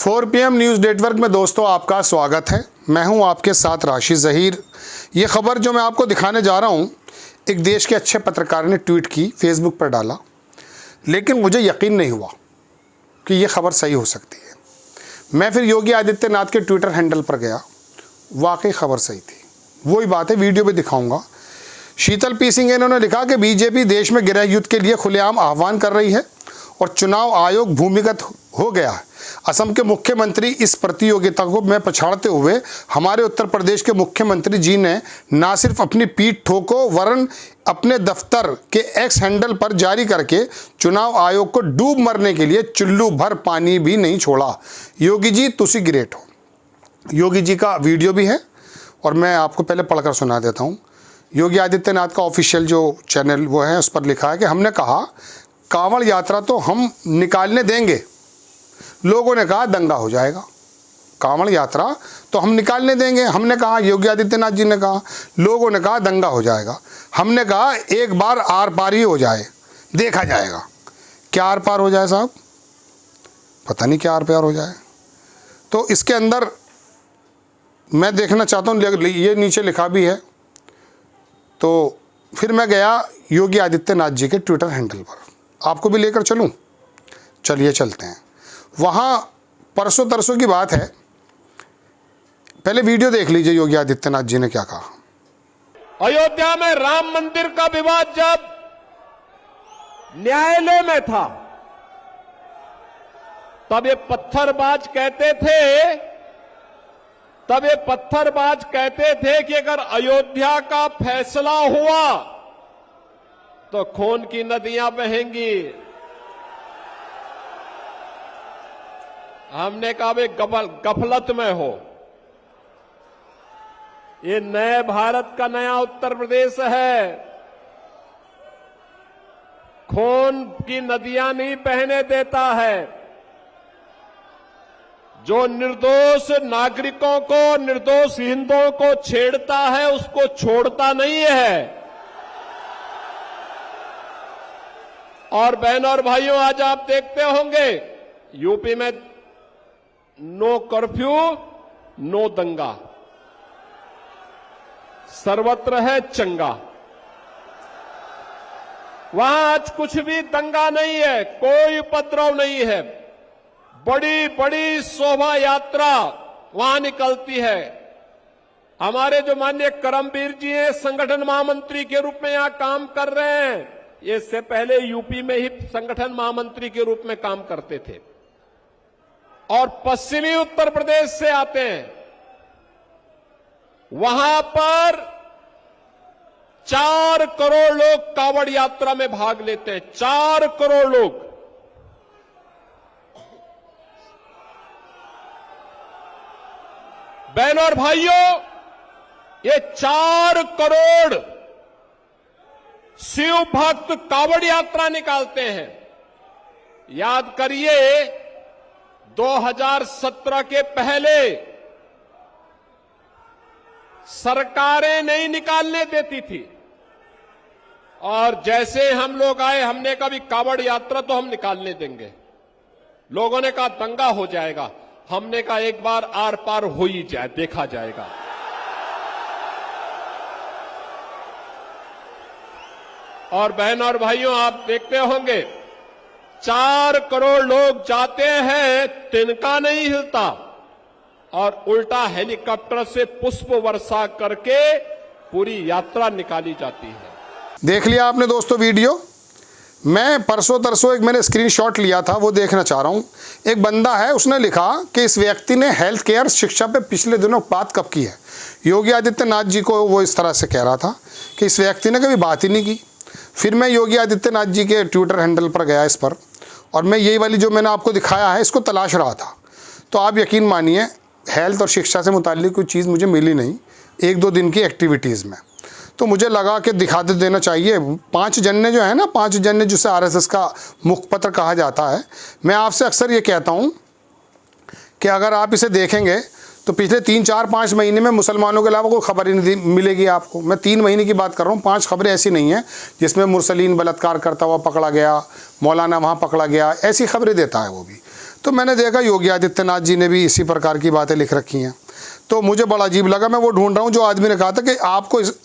4 PM news network में दोस्तों आपका स्वागत है। मैं हूं आपके साथ राशिद ज़हीर। ये खबर जो मैं आपको दिखाने जा रहा हूं, एक देश के अच्छे पत्रकार ने ट्वीट की, फेसबुक पर डाला, लेकिन मुझे यकीन नहीं हुआ कि ये खबर सही हो सकती है। मैं फिर योगी आदित्यनाथ के ट्विटर हैंडल पर गया, वाकई खबर सही थी। वही बात है, वीडियो भी दिखाऊंगा। शीतल पी सिंह इन्होंने लिखा कि बीजेपी देश में गृह युद्ध के लिए खुलेआम आह्वान कर रही है और चुनाव आयोग भूमिगत हो गया है। असम के मुख्यमंत्री इस प्रतियोगिता को में पछाड़ते हुए हमारे उत्तर प्रदेश के मुख्यमंत्री जी ने न सिर्फ अपनी पीठ ठोको वरन अपने दफ्तर के एक्स हैंडल पर जारी करके चुनाव आयोग को डूब मरने के लिए चुल्लू भर पानी भी नहीं छोड़ा। योगी जी तुसी ग्रेट हो। योगी जी का वीडियो भी है और मैं आपको पहले पढ़कर सुना देता हूँ। योगी आदित्यनाथ का ऑफिशियल जो चैनल वो है, उस पर लिखा है कि हमने कहा कांवड़ यात्रा तो हम निकालने देंगे, लोगों ने कहा दंगा हो जाएगा। कांवड़ यात्रा तो हम निकालने देंगे, हमने कहा, योगी आदित्यनाथ जी ने कहा। लोगों ने कहा दंगा हो जाएगा। हमने कहा एक बार आर पार ही हो जाए, देखा जाएगा। क्या आर पार हो जाए साहब, पता नहीं क्या आर पार हो जाए। तो इसके अंदर मैं देखना चाहता हूँ, ये नीचे लिखा भी है। तो फिर मैं गया योगी आदित्यनाथ जी के ट्विटर हैंडल पर, आपको भी लेकर चलूं? चलिए चलते हैं। वहाँ परसों तरसों की बात है, पहले वीडियो देख लीजिए योगी आदित्यनाथ जी ने क्या कहा। अयोध्या में राम मंदिर का विवाद जब न्यायालय में था, तब ये पत्थरबाज कहते थे कि अगर अयोध्या का फैसला हुआ तो खून की नदियां बहेंगी। हमने कहा वे गफलत में हो। ये नए भारत का नया उत्तर प्रदेश है, खून की नदियां नहीं बहने देता है। जो निर्दोष नागरिकों को, निर्दोष हिंदुओं को छेड़ता है उसको छोड़ता नहीं है। और बहनों और भाइयों, आज आप देखते होंगे यूपी में नो कर्फ्यू नो दंगा, सर्वत्र है चंगा। वहां आज कुछ भी दंगा नहीं है, कोई उपद्रव नहीं है। बड़ी बड़ी शोभा यात्रा वहां निकलती है। हमारे जो माननीय करमवीर जी हैं, संगठन महामंत्री के रूप में यहां काम कर रहे हैं। ये इससे पहले यूपी में ही संगठन महामंत्री के रूप में काम करते थे और पश्चिमी उत्तर प्रदेश से आते हैं। वहां पर 4 करोड़ लोग कांवड़ यात्रा में भाग लेते हैं। 4 करोड़ लोग। बहनों और भाइयों, ये 4 करोड़ शिव भक्त कांवड़ यात्रा निकालते हैं। याद करिए 2017 के पहले सरकारें नहीं निकालने देती थी और जैसे हम लोग आए, हमने कहा भी कांवड़ यात्रा तो हम निकालने देंगे। लोगों ने कहा दंगा हो जाएगा। हमने कहा एक बार आर पार हो ही जाए, देखा जाएगा। और बहनों और भाइयों, आप देखते होंगे 4 करोड़ लोग जाते हैं, तिनका नहीं हिलता और उल्टा हेलीकॉप्टर से पुष्प वर्षा करके पूरी यात्रा निकाली जाती है। देख लिया आपने दोस्तों वीडियो। मैं परसों तरसों एक मैंने स्क्रीनशॉट लिया था, वो देखना चाह रहा हूँ। एक बंदा है, उसने लिखा कि इस व्यक्ति ने हेल्थ केयर शिक्षा पे पिछले दिनों बात कब की है। योगी आदित्यनाथ जी को वो इस तरह से कह रहा था कि इस व्यक्ति ने कभी बात ही नहीं की। फिर मैं योगी आदित्यनाथ जी के ट्विटर हैंडल पर गया इस पर, और मैं यही वाली जो मैंने आपको दिखाया है इसको तलाश रहा था। तो आप यकीन मानिए, हेल्थ और शिक्षा से मुताल्लिक कोई चीज़ मुझे मिली नहीं 1-2 दिन की एक्टिविटीज़ में। तो मुझे लगा कि दिखा देना चाहिए। 5 जन्ने जो है ना, 5 जन्ने जिसे RSS का मुखपत्र कहा जाता है, मैं आपसे अक्सर ये कहता हूँ कि अगर आप इसे देखेंगे तो पिछले 3, 4, 5 महीने में मुसलमानों के अलावा कोई खबर ही नहीं मिलेगी आपको। मैं 3 महीने की बात कर रहा हूँ, 5 खबरें ऐसी नहीं हैं जिसमें मुरसलीन बलात्कार करता हुआ पकड़ा गया, मौलाना वहाँ पकड़ा गया, ऐसी खबरें देता है वो भी। तो मैंने देखा योगी आदित्यनाथ जी ने भी इसी प्रकार की बातें लिख रखी हैं। तो मुझे बड़ा अजीब लगा। मैं वो ढूंढ रहा हूँ जो आदमी ने कहा था कि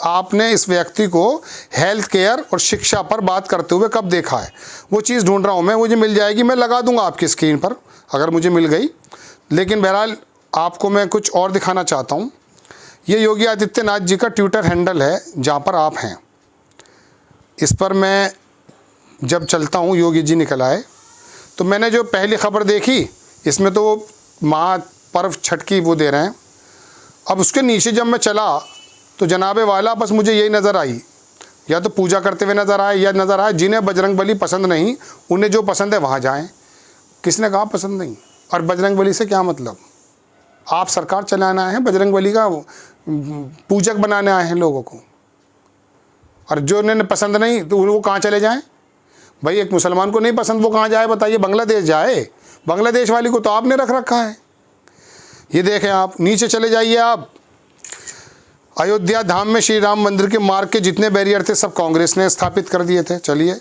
आपने इस व्यक्ति को हेल्थ केयर और शिक्षा पर बात करते हुए कब देखा है। वो चीज़ ढूंढ रहा हूँ मैं, मुझे मिल जाएगी, मैं लगा दूंगा आपकी स्क्रीन पर अगर मुझे मिल गई। लेकिन बहरहाल आपको मैं कुछ और दिखाना चाहता हूँ। ये योगी आदित्यनाथ जी का ट्विटर हैंडल है जहाँ पर आप हैं। इस पर मैं जब चलता हूँ, योगी जी निकल आए, तो मैंने जो पहली खबर देखी इसमें तो वो महापर्व छठ की वो दे रहे हैं। अब उसके नीचे जब मैं चला तो जनाबे वाला बस मुझे यही नज़र आई, या तो पूजा करते हुए नज़र आए या नज़र आए जिन्हें बजरंगबली पसंद नहीं, उन्हें जो पसंद है वहाँ जाएं। किसने कहा पसंद नहीं? और बजरंगबली से क्या मतलब? आप सरकार चलाना है, बजरंगबली का पूजक बनाने आए हैं लोगों को। और जो उन्हें पसंद नहीं तो वो कहाँ चले जाएं? भाई एक मुसलमान को नहीं पसंद, वो कहाँ जाए बताइए? बांग्लादेश जाए? बांग्लादेश वाली को तो आपने रख रखा है। ये देखें, आप नीचे चले जाइए। आप अयोध्या धाम में श्री राम मंदिर के मार्ग के जितने बैरियर थे सब कांग्रेस ने स्थापित कर दिए थे। चलिए,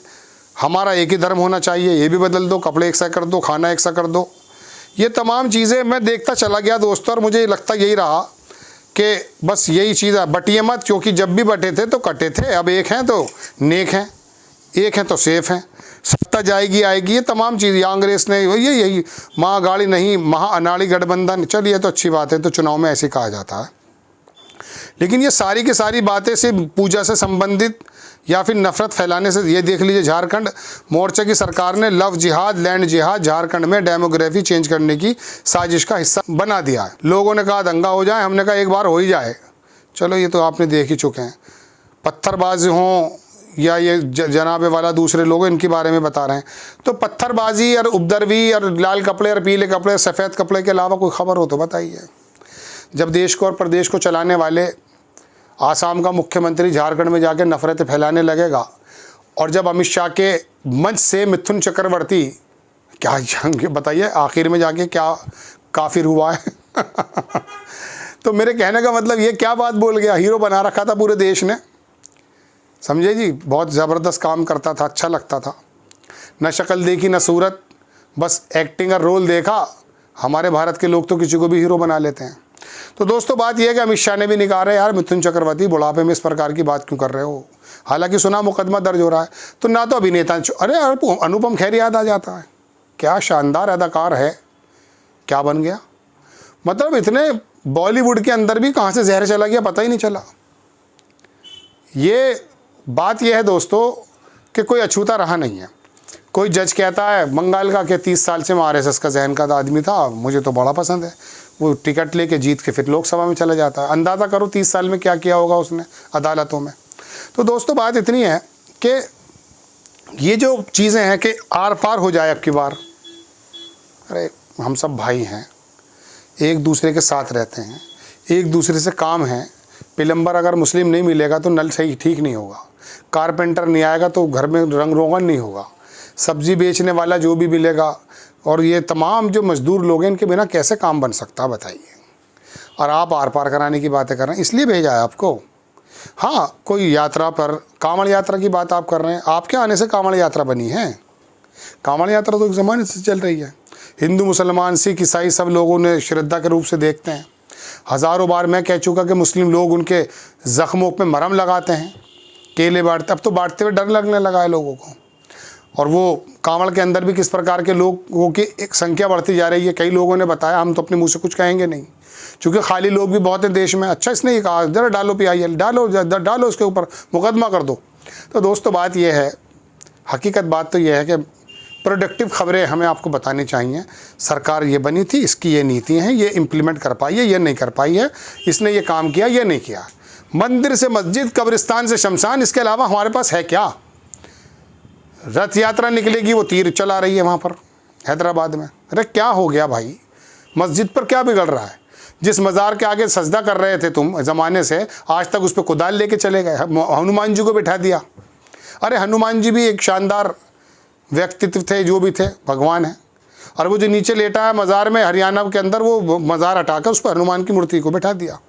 हमारा एक ही धर्म होना चाहिए, ये भी बदल दो, कपड़े एक सा कर दो, खाना एक सा कर दो। ये तमाम चीज़ें मैं देखता चला गया दोस्तों, और मुझे लगता यही रहा कि बस यही चीज़ है, बटिए मत, क्योंकि जब भी बटे थे तो कटे थे। अब एक हैं तो नेक हैं, एक हैं तो सेफ हैं। सत्ता जाएगी आएगी, ये तमाम चीज़ कांग्रेस ने यही महागाड़ी नहीं महाअनाड़ी गठबंधन। चलिए, ये तो अच्छी बात है, तो चुनाव में ऐसे कहा जाता है। लेकिन ये सारी की सारी बातें सिर्फ पूजा से संबंधित या फिर नफरत फैलाने से। ये देख लीजिए, झारखंड मोर्चे की सरकार ने लव जिहाद लैंड जिहाद झारखंड में डेमोग्राफी चेंज करने की साजिश का हिस्सा बना दिया है। लोगों ने कहा दंगा हो जाए, हमने कहा एक बार हो ही जाए। चलो, ये तो आपने देख ही चुके हैं। पत्थरबाजी हों या ये जनाबे वाला दूसरे लोग इनके बारे में बता रहे हैं, तो पत्थरबाजी और उपद्रवी और लाल कपड़े और पीले कपड़े सफ़ेद कपड़े के अलावा कोई खबर हो तो बताइए। जब देश को और प्रदेश को चलाने वाले आसाम का मुख्यमंत्री झारखंड में जाके नफरतें फैलाने लगेगा, और जब अमित शाह के मंच से मिथुन चक्रवर्ती क्या बताइए आखिर में जाके क्या काफिर हुआ है। तो मेरे कहने का मतलब ये क्या बात बोल गया, हीरो बना रखा था पूरे देश ने, समझे जी। बहुत ज़बरदस्त काम करता था, अच्छा लगता था, न शक्ल देखी न सूरत, बस एक्टिंग और रोल देखा। हमारे भारत के लोग तो किसी को भी हीरो बना लेते हैं। तो दोस्तों बात यह है कि अमित शाह ने भी निकाला यार, मिथुन चक्रवर्ती बुढ़ापे में इस प्रकार की बात क्यों कर रहे हो? हालांकि सुना मुकदमा दर्ज हो रहा है, तो ना तो अभिनेता, अरे अनुपम खेर याद आ जाता है, क्या शानदार अदाकार है, क्या बन गया। मतलब इतने बॉलीवुड के अंदर भी कहाँ से जहर चला गया पता ही नहीं चला। ये बात यह है दोस्तों कि कोई अछूता रहा नहीं है। कोई जज कहता है बंगाल का कि 30 साल से मैं आरएसएस का जहन का आदमी था, मुझे तो बड़ा पसंद है, वो टिकट लेके जीत के फिर लोकसभा में चला जाता है। अंदाज़ा करो 30 साल में क्या किया होगा उसने अदालतों में। तो दोस्तों बात इतनी है कि ये जो चीज़ें हैं कि आर पार हो जाए अब की बार। अरे हम सब भाई हैं, एक दूसरे के साथ रहते हैं, एक दूसरे से काम है। प्लम्बर अगर मुस्लिम नहीं मिलेगा तो नल सही ठीक नहीं होगा, कारपेंटर नहीं आएगा तो घर में रंग रोगन नहीं होगा, सब्ज़ी बेचने वाला जो भी मिलेगा, और ये तमाम जो मज़दूर लोग हैं इनके बिना कैसे काम बन सकता बताइए। और आप आर पार कराने की बातें कर रहे हैं, इसलिए भेजा है आपको। हाँ, कोई यात्रा पर कांवड़ यात्रा की बात आप कर रहे हैं, आपके आने से कांवड़ यात्रा बनी है। कांवड़ यात्रा तो एक ज़माने से चल रही है, हिंदू मुसलमान सिख ईसाई सब लोगों ने श्रद्धा के रूप से देखते हैं। हज़ारों बार मैं कह चुका कि मुस्लिम लोग उनके ज़ख्मों पे मरहम लगाते हैं, केले बांटते, अब तो बांटते हुए डर लगने लगा है लोगों को। और वो कांवड़ के अंदर भी किस प्रकार के लोगों की एक संख्या बढ़ती जा रही है। कई लोगों ने बताया, हम तो अपने मुंह से कुछ कहेंगे नहीं क्योंकि खाली लोग भी बहुत हैं देश में। अच्छा इसने ये कहा जरा डालो PIL, डालो उसके ऊपर मुकदमा कर दो। तो दोस्तों बात यह है, हकीकत बात तो यह है कि प्रोडक्टिव खबरें हमें आपको बतानी चाहिए। सरकार ये बनी थी, इसकी ये नीति हैं, ये इम्प्लीमेंट कर पाई है, ये नहीं कर पाई है, इसने ये काम किया, ये नहीं किया। मंदिर से मस्जिद, कब्रिस्तान से शमशान, इसके अलावा हमारे पास है क्या? रथ यात्रा निकलेगी, वो तीर चला रही है वहाँ पर हैदराबाद में। अरे क्या हो गया भाई, मस्जिद पर क्या बिगड़ रहा है? जिस मज़ार के आगे सजदा कर रहे थे तुम ज़माने से, आज तक उस पर कुदाल लेके चले गए, हनुमान जी को बिठा दिया। अरे हनुमान जी भी एक शानदार व्यक्तित्व थे, जो भी थे भगवान है। और वो जो नीचे लेटा है मज़ार में हरियाणा के अंदर, वो मज़ार हटाकर उस पर हनुमान की मूर्ति को बिठा दिया।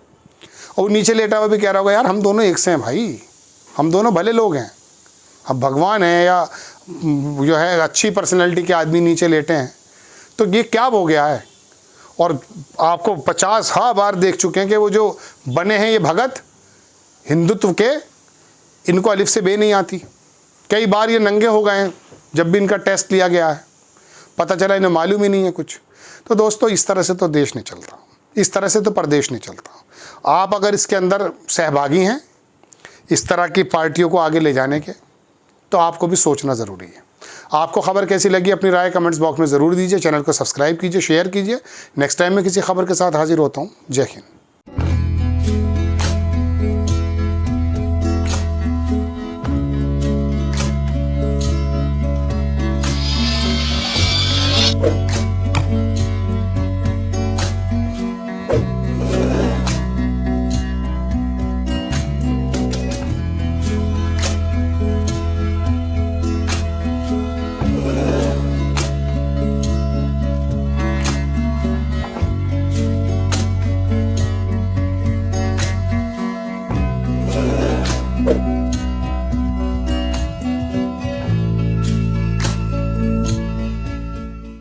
और नीचे लेटा हुआ भी कह रहा होगा यार हम दोनों एक से हैं भाई, हम दोनों भले लोग हैं। अब भगवान है या जो है अच्छी पर्सनैलिटी के आदमी नीचे लेटे हैं, तो ये क्या हो गया है? और आपको 50 बार देख चुके हैं कि वो जो बने हैं ये भगत हिंदुत्व के, इनको अलिफ से बे नहीं आती। कई बार ये नंगे हो गए हैं जब भी इनका टेस्ट लिया गया है, पता चला इन्हें मालूम ही नहीं है कुछ। तो दोस्तों, इस तरह से तो देश नहीं चलता, इस तरह से तो प्रदेश नहीं चलता। आप अगर इसके अंदर सहभागी हैं इस तरह की पार्टियों को आगे ले जाने के, तो आपको भी सोचना ज़रूरी है। आपको खबर कैसी लगी अपनी राय कमेंट्स बॉक्स में ज़रूर दीजिए। चैनल को सब्सक्राइब कीजिए, शेयर कीजिए। नेक्स्ट टाइम मैं किसी खबर के साथ हाजिर होता हूँ। जय हिंद।